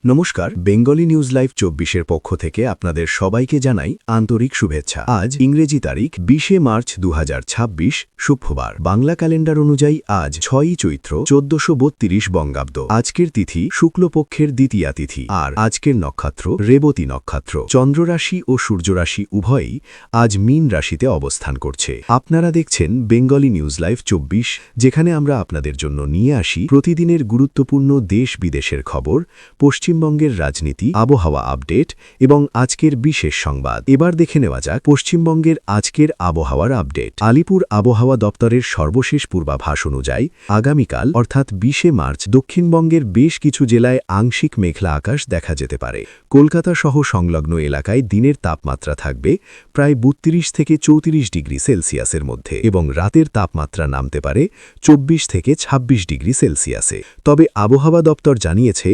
নমস্কার, Bengali news live ২৪-এর পক্ষ থেকে আপনাদের সবাইকে জানাই আন্তরিক শুভেচ্ছা। আজ ইংরেজি তারিখ ২০ মার্চ ২০২৬, শুক্রবার। বাংলা ক্যালেন্ডার অনুযায়ী আজ ৬ই চৈত্র ১৪৩২ বঙ্গাব্দ। আজকের তিথি শুক্লপক্ষের দ্বিতীয়া তিথি, আর আজকের নক্ষত্র রেবতী নক্ষত্র। চন্দ্ররাশি ও সূর্যরাশি উভয়ই আজ মীন রাশিতে অবস্থান করছে। আপনারা দেখছেন বেঙ্গলি নিউজ লাইভ ২৪, যেখানে আমরা আপনাদের জন্য নিয়ে আসি প্রতিদিনের গুরুত্বপূর্ণ দেশ বিদেশের খবর, পশ্চিমবঙ্গের রাজনীতি, আবহাওয়া আপডেট এবং আজকের বিশেষ সংবাদ। এবার দেখে নেওয়া যাক পশ্চিমবঙ্গের আজকের আবহাওয়ার আপডেট। আলিপুর আবহাওয়া দপ্তরের সর্বশেষ পূর্বাভাস অনুযায়ী আগামীকাল অর্থাৎ ২০ মার্চ দক্ষিণবঙ্গের বেশ কিছু জেলায় আংশিক মেঘলা আকাশ দেখা যেতে পারে। কলকাতা সহ সংলগ্ন এলাকায় দিনের তাপমাত্রা থাকবে প্রায় ৩২ থেকে ৩৪ ডিগ্রি সেলসিয়াসের মধ্যে এবং রাতের তাপমাত্রা নামতে পারে ২৪ থেকে ২৬ ডিগ্রি সেলসিয়াসে। তবে আবহাওয়া দপ্তর জানিয়েছে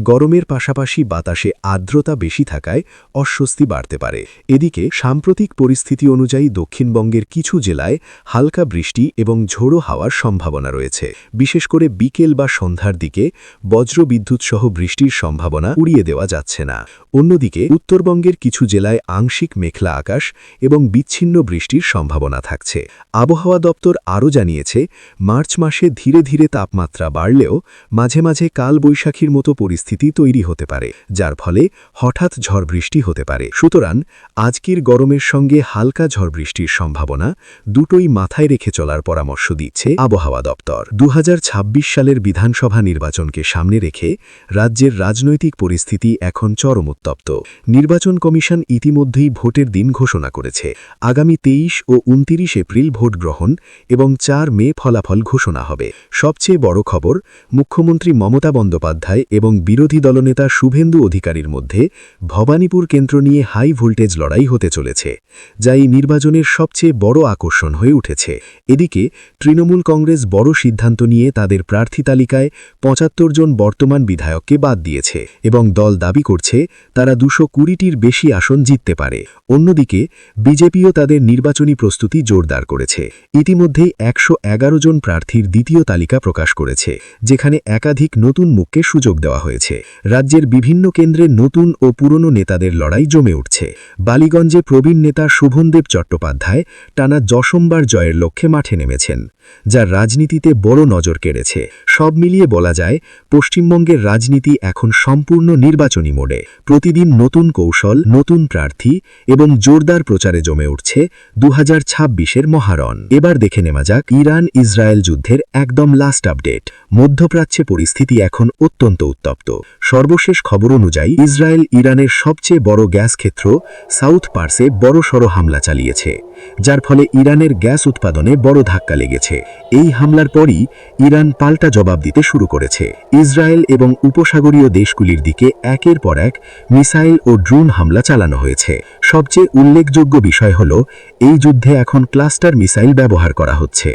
গরমের পাশাপাশি বাতাসে আর্দ্রতা বেশি থাকায় অস্বস্তি বাড়তে পারে। এদিকে সাম্প্রতিক পরিস্থিতি অনুযায়ী দক্ষিণবঙ্গের কিছু জেলায় হালকা বৃষ্টি এবং ঝোড়ো হাওয়ার সম্ভাবনা রয়েছে। বিশেষ করে বিকেল বা সন্ধ্যার দিকে বজ্রবিদ্যুৎ সহ বৃষ্টির সম্ভাবনা উড়িয়ে দেওয়া যাচ্ছে না। অন্যদিকে উত্তরবঙ্গের কিছু জেলায় আংশিক মেঘলা আকাশ এবং বিচ্ছিন্ন বৃষ্টির সম্ভাবনা থাকছে। আবহাওয়া দপ্তর আরও জানিয়েছে, মার্চ মাসে ধীরে ধীরে তাপমাত্রা বাড়লেও মাঝে মাঝে কালবৈশাখীর মতো পরিস্থিতি তৈরি হতে পারে, যার ফলে হঠাৎ ঝড় বৃষ্টি হতে পারে। সুতরাং আজকের গরমের সঙ্গে হালকা ঝড় বৃষ্টির সম্ভাবনা দুটোই মাথায় রেখে চলার পরামর্শ দিচ্ছে আবহাওয়া দপ্তর। ২০২৬ সালের বিধানসভা নির্বাচনকে সামনে রেখে রাজ্যের রাজনৈতিক পরিস্থিতি এখন চরম উত্তপ্ত। নির্বাচন কমিশন ইতিমধ্যেই ভোটের দিন ঘোষণা করেছে। আগামী ২৩ ও ২৯ এপ্রিল ভোট গ্রহণ এবং ৪ মে ফলাফল ঘোষণা হবে। সবচেয়ে বড় খবর, মুখ্যমন্ত্রী মমতা বন্দ্যোপাধ্যায় এবং বিরোধী দলনেতা শুভেন্দু অধিকারীর মধ্যে ভবানীপুর কেন্দ্র নিয়ে হাই ভোল্টেজ লড়াই হতে চলেছে, যা এই নির্বাচনের সবচেয়ে বড় আকর্ষণ হয়ে উঠেছে। এদিকে তৃণমূল কংগ্রেস বড় সিদ্ধান্ত নিয়ে তাদের প্রার্থী তালিকায় ৭৫ জন বর্তমান বিধায়ককে বাদ দিয়েছে এবং দল দাবি করছে তারা ২২০টির বেশি আসন জিততে পারে। অন্যদিকে বিজেপিও তাদের নির্বাচনী প্রস্তুতি জোরদার করেছে। ইতিমধ্যেই ১১১ জন প্রার্থীর দ্বিতীয় তালিকা প্রকাশ করেছে, যেখানে একাধিক নতুন মুখকে সুযোগ দেওয়া হয়েছে। রাজ্যের বিভিন্ন কেন্দ্রে নতুন ও পুরনো নেতাদের লড়াই জমে উঠছে। বালিগঞ্জে প্রবীণ নেতা শোভনদেব চট্টোপাধ্যায় টানা ১০বার জয়ের লক্ষ্যে মাঠে নেমেছেন, যা রাজনীতিতে বড় নজর কেড়েছে। সব মিলিয়ে বলা যায়, পশ্চিমবঙ্গের রাজনীতি এখন সম্পূর্ণ নির্বাচনী মোডে। প্রতিদিন নতুন কৌশল, নতুন প্রার্থী এবং জোরদার প্রচারে জমে উঠছে ২০২৬-এর মহারণ। এবার দেখে নেওয়া যাক ইরান ইসরায়েল যুদ্ধের একদম লাস্ট আপডেট। মধ্যপ্রাচ্যে পরিস্থিতি এখন অত্যন্ত উত্তপ্ত। সর্বশেষ খবর অনুযায়ী ইসরায়েল ইরানের সবচেয়ে বড় গ্যাস ক্ষেত্র সাউথ পার্সে বড়সড় হামলা চালিয়েছে, যার ফলে ইরানের গ্যাস উৎপাদনে বড় ধাক্কা লেগেছে। এই হামলার পরই ইরান পাল্টা জবাব দিতে শুরু করেছে। ইসরায়েল এবং উপসাগরীয় দেশগুলির দিকে একের পর এক মিসাইল ও ড্রোন হামলা চালানো হয়েছে। সবচেয়ে উল্লেখযোগ্য বিষয় হল, এই যুদ্ধে এখন ক্লাস্টার মিসাইল ব্যবহার করা হচ্ছে,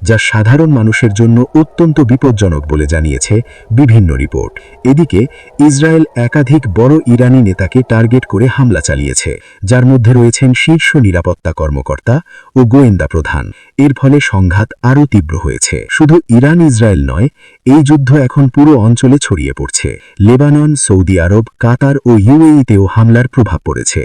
যা সাধারণ মানুষের জন্য অত্যন্ত বিপজ্জনক বলে জানিয়েছে বিভিন্ন রিপোর্ট। এদিকে ইসরায়েল একাধিক বড় ইরানি নেতাকে টার্গেট করে হামলা চালিয়েছে, যার মধ্যে রয়েছেন শীর্ষ নিরাপত্তা কর্মকর্তা ও গোয়েন্দা প্রধান। এর ফলে সংঘাত আরও তীব্র হয়েছে। শুধু ইরান ইসরায়েল নয়, এই যুদ্ধ এখন পুরো অঞ্চলে ছড়িয়ে পড়ছে। লেবানন, সৌদি আরব, কাতার ও ইউএইতেও হামলার প্রভাব পড়েছে,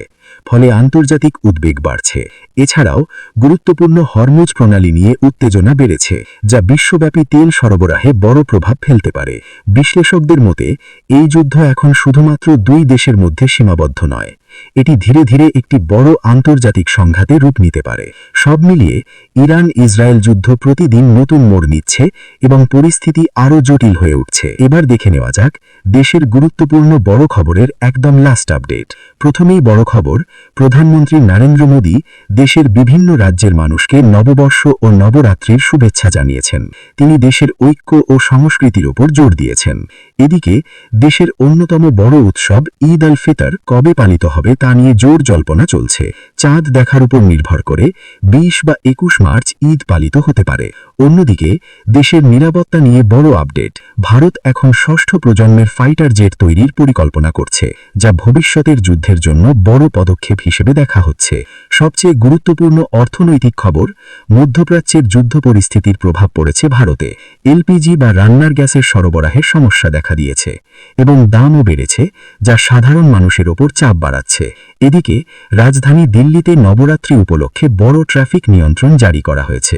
ফলে আন্তর্জাতিক উদ্বেগ বাড়ছে। এছাড়াও গুরুত্বপূর্ণ হরমুজ প্রণালী নিয়ে উত্তেজনা বেড়েছে, যা বিশ্বব্যাপী তেল সরবরাহে বড় প্রভাব ফেলতে পারে। বিশ্লেষকদের মতে, এই যুদ্ধ এখন শুধুমাত্র দুই দেশের মধ্যে সীমাবদ্ধ নয়, এটি ধীরে ধীরে একটি বড় আন্তর্জাতিক সংঘাতে রূপ নিতে পারে। সব মিলিয়ে ইরান ইসরায়েল যুদ্ধ প্রতিদিন নতুন মোড় নিচ্ছে এবং পরিস্থিতি আরও জটিল হয়ে উঠছে। এবার দেখে নেওয়া যাক দেশের গুরুত্বপূর্ণ বড় খবরের একদম লাস্ট আপডেট। প্রথমেই বড় খবর, প্রধানমন্ত্রী নরেন্দ্র মোদী দেশের বিভিন্ন রাজ্যের মানুষকে নববর্ষ ও নবরাত্রির শুভেচ্ছা জানিয়েছেন। তিনি দেশের ঐক্য ও সংস্কৃতির ওপর জোর দিয়েছেন। এদিকে দেশের অন্যতম বড় উৎসব ঈদ আল ফিতর কবে পালিত হবে তা নিয়ে জোর জল্পনা চলছে। চাঁদ দেখার উপর নির্ভর করে ২০ বা ২১ মার্চ ঈদ পালিত হতে পারে। অন্যদিকে দেশের নিরাপত্তা নিয়ে বড় আপডেট। ভারত এখন ষষ্ঠ প্রজন্মের ফাইটার জেট তৈরির পরিকল্পনা করছে, যা ভবিষ্যতের যুদ্ধের জন্য বড় পদক্ষেপ হিসেবে দেখা হচ্ছে। সবচেয়ে গুরুত্বপূর্ণ অর্থনৈতিক খবর, মধ্যপ্রাচ্যের যুদ্ধ পরিস্থিতির প্রভাব পড়েছে ভারতে। এলপিজি বা রান্নার গ্যাসের সরবরাহের সমস্যা দেখা দিয়েছে এবং দামও বেড়েছে, যা সাধারণ মানুষের ওপর চাপ বাড়াচ্ছে। এদিকে রাজধানী দিল্লিতে নবরাত্রি উপলক্ষে বড় ট্রাফিক নিয়ন্ত্রণ জারি করা হয়েছে,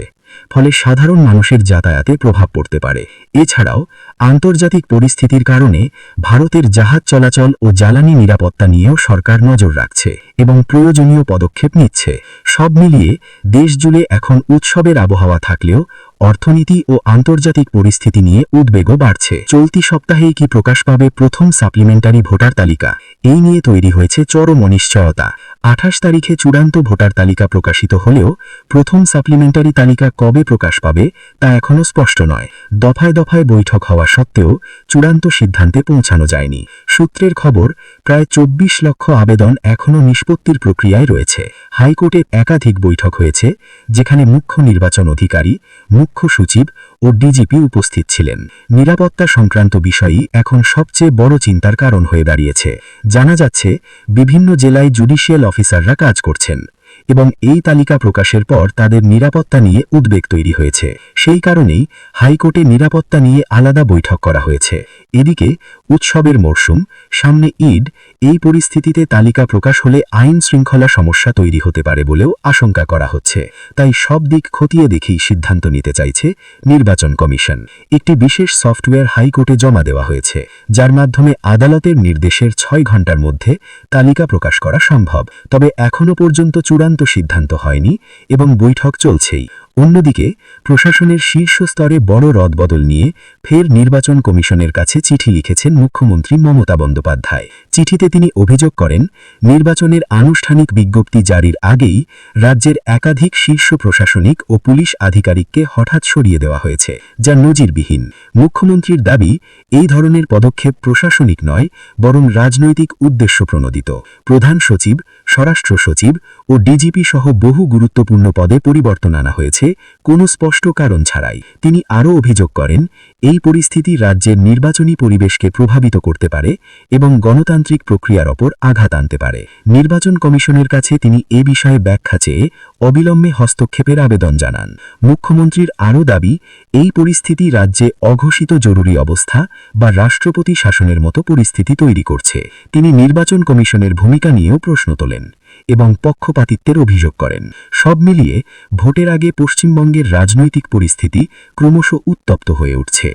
ফলে সাধারণ মানুষের যাতায়াতে প্রভাব পড়তে পারে। এছাড়াও আন্তর্জাতিক পরিস্থিতির কারণে ভারতের জাহাজ চলাচল ও জ্বালানি নিরাপত্তা নিয়েও সরকার নজর রাখছে এবং প্রয়োজনীয় পদক্ষেপ নিচ্ছে। সব মিলিয়ে দেশজুড়ে এখন উৎসবের আবহাওয়া থাকলেও অর্থনীতি ও আন্তর্জাতিক পরিস্থিতি নিয়ে উদ্বেগও বাড়ছে। চলতি সপ্তাহেই কি প্রকাশ পাবে প্রথম সাপ্লিমেন্টারি ভোটার তালিকা? এই নিয়ে তৈরি হয়েছে চরম অনিশ্চয়তা। ২৮ তারিখে চূড়ান্ত ভোটার তালিকা প্রকাশিত হলেও প্রথম সাপ্লিমেন্টারি তালিকা কবে প্রকাশ পাবে তা এখনও স্পষ্ট নয়। দফায় দফায় বৈঠক হওয়া সত্ত্বেও চূড়ান্ত সিদ্ধান্তে পৌঁছানো যায়নি। সূত্রের খবর, প্রায় ২৪ লক্ষ আবেদন এখনও নিষ্পত্তির প্রক্রিয়ায় রয়েছে। হাইকোর্টে একাধিক বৈঠক হয়েছে, যেখানে মুখ্য নির্বাচন অধিকারী, মুখ্য সচিব ও ডিজিপি উপস্থিত ছিলেন। নিরাপত্তা সংক্রান্ত বিষয়ই এখন সবচেয়ে বড় চিন্তার কারণ হয়ে দাঁড়িয়েছে। জানা যাচ্ছে, বিভিন্ন জেলায় জুডিশিয়াল অফিসাররা কাজ করছেন এবং এই তালিকা প্রকাশের পর তাদের নিরাপত্তা নিয়ে উদ্বেগ তৈরি হয়েছে। সেই কারণেই হাইকোর্টে নিরাপত্তা নিয়ে আলাদা বৈঠক করা হয়েছে। এদিকে উৎসবের মরশুম, সামনে ঈদ, এই পরিস্থিতিতে তালিকা প্রকাশ হলে আইন শৃঙ্খলা সমস্যা তৈরি হতে পারে বলেও আশঙ্কা করা হচ্ছে। তাই সব দিক খতিয়ে দেখেই সিদ্ধান্ত নিতে চাইছে নির্বাচন কমিশন। একটি বিশেষ সফটওয়্যার হাইকোর্টে জমা দেওয়া হয়েছে, যার মাধ্যমে আদালতের নির্দেশের ৬ ঘণ্টার মধ্যে তালিকা প্রকাশ করা সম্ভব। তবে এখনও পর্যন্ত চূড়ান্ত সিদ্ধান্ত হয়নি এবং বৈঠক চলছেই। অন্যদিকে প্রশাসনের শীর্ষ স্তরে বড় রদবদল নিয়ে ফের নির্বাচন কমিশনের কাছে চিঠি লিখেছেন মুখ্যমন্ত্রী মমতা বন্দ্যোপাধ্যায়। চিঠিতে তিনি অভিযোগ করেন, নির্বাচনের আনুষ্ঠানিক বিজ্ঞপ্তি জারির আগেই রাজ্যের একাধিক শীর্ষ প্রশাসনিক ও পুলিশ আধিকারিককে হঠাৎ সরিয়ে দেওয়া হয়েছে, যা নজিরবিহীন। মুখ্যমন্ত্রীর দাবি, এই ধরনের পদক্ষেপ প্রশাসনিক নয়, বরং রাজনৈতিক উদ্দেশ্যপ্রণোদিত। প্রধান সচিব, স্বরাষ্ট্র সচিব ও ডিজিপি সহ বহু গুরুত্বপূর্ণ পদে পরিবর্তন আনা হয়েছে কোনো স্পষ্ট কারণ ছাড়াই। তিনি আরও অভিযোগ করেন, এই পরিস্থিতি রাজ্যের নির্বাচনী পরিবেশকে প্রভাবিত করতে পারে এবং গণতান্ত্রিক প্রক্রিয়ার ওপর আঘাত আনতে পারে। নির্বাচন কমিশনের কাছে তিনি এ বিষয়ে ব্যাখ্যা চেয়ে অবিলম্বে হস্তক্ষেপের আবেদন জানান। মুখ্যমন্ত্রীর আরও দাবি, এই পরিস্থিতি রাজ্যে অঘোষিত জরুরি অবস্থা বা রাষ্ট্রপতি শাসনের মতো পরিস্থিতি তৈরি করছে। তিনি নির্বাচন কমিশনের ভূমিকা নিয়েও প্রশ্ন তোলেন এবং পক্ষপাতিত্বের অভিযোগ করেন। সব মিলিয়ে ভোটের আগে পশ্চিমবঙ্গের রাজনৈতিক পরিস্থিতি ক্রমশ উত্তপ্ত হয়ে উঠছে।